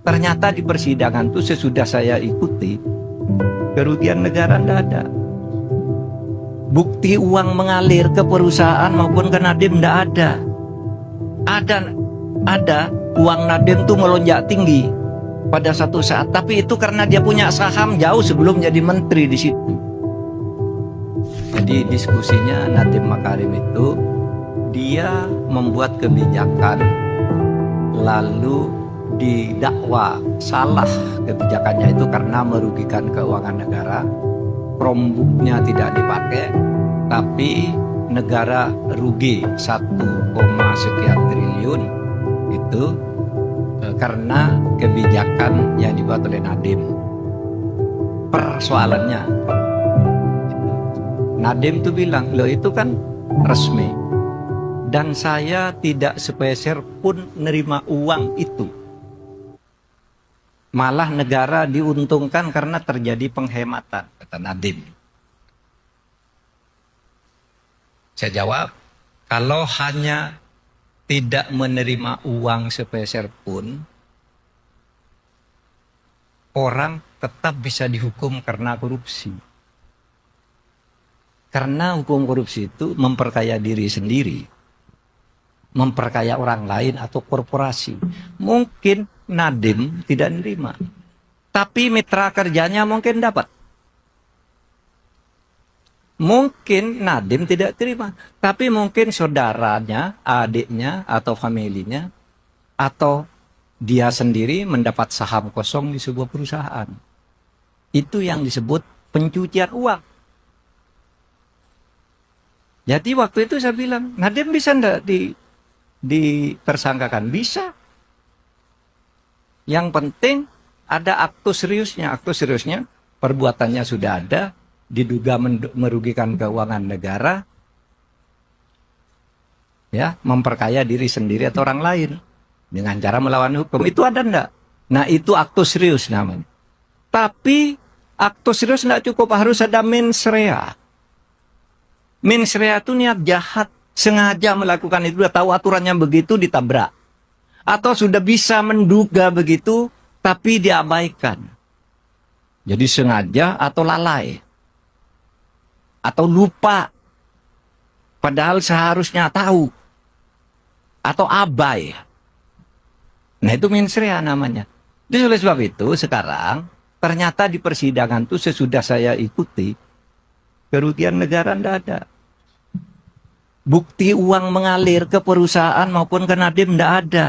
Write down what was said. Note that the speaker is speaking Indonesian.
Ternyata di persidangan itu sesudah saya ikuti, kerugian negara tidak ada. Bukti uang mengalir ke perusahaan maupun ke Nadiem tidak ada. Ada uang Nadiem tuh melonjak tinggi pada satu saat, tapi itu karena dia punya saham jauh sebelum jadi menteri di situ. Jadi diskusinya Nadiem Makarim itu dia membuat kebijakan lalu didakwa salah kebijakannya itu karena merugikan keuangan negara. Chromebooknya tidak dipakai, tapi negara rugi 1, sekian triliun itu karena kebijakan yang dibuat oleh Nadiem. Persoalannya Nadiem tuh bilang, loh itu kan resmi dan saya tidak sepeser pun nerima uang itu. Malah negara diuntungkan karena terjadi penghematan, kata Nadiem. Saya jawab, kalau hanya tidak menerima uang sepeser pun, orang tetap bisa dihukum karena korupsi. Karena hukum korupsi itu memperkaya diri sendiri, memperkaya orang lain atau korporasi. Mungkin Nadiem tidak menerima, tapi mitra kerjanya mungkin dapat. Mungkin Nadiem tidak terima, tapi mungkin saudaranya, adiknya, atau familinya, atau dia sendiri mendapat saham kosong di sebuah perusahaan. Itu yang disebut pencucian uang. Jadi waktu itu saya bilang, Nadiem bisa enggak ditersangkakan? Bisa. Yang penting ada aktu seriusnya. Aktu seriusnya perbuatannya sudah ada, diduga merugikan keuangan negara, ya, memperkaya diri sendiri atau orang lain dengan cara melawan hukum. Itu ada enggak? Nah, itu aktu serius namanya. Tapi aktu serius enggak cukup, harus ada mens rea. Mens rea itu niat jahat, sengaja melakukan itu, udah tahu aturannya begitu ditabrak. Atau sudah bisa menduga begitu, tapi diabaikan. Jadi sengaja atau lalai. Atau lupa. Padahal seharusnya tahu. Atau abai. Nah itu mens rea namanya. Jadi oleh sebab itu sekarang, ternyata di persidangan itu sesudah saya ikuti, kerugian negara tidak ada. Bukti uang mengalir ke perusahaan maupun ke Nadiem tidak ada.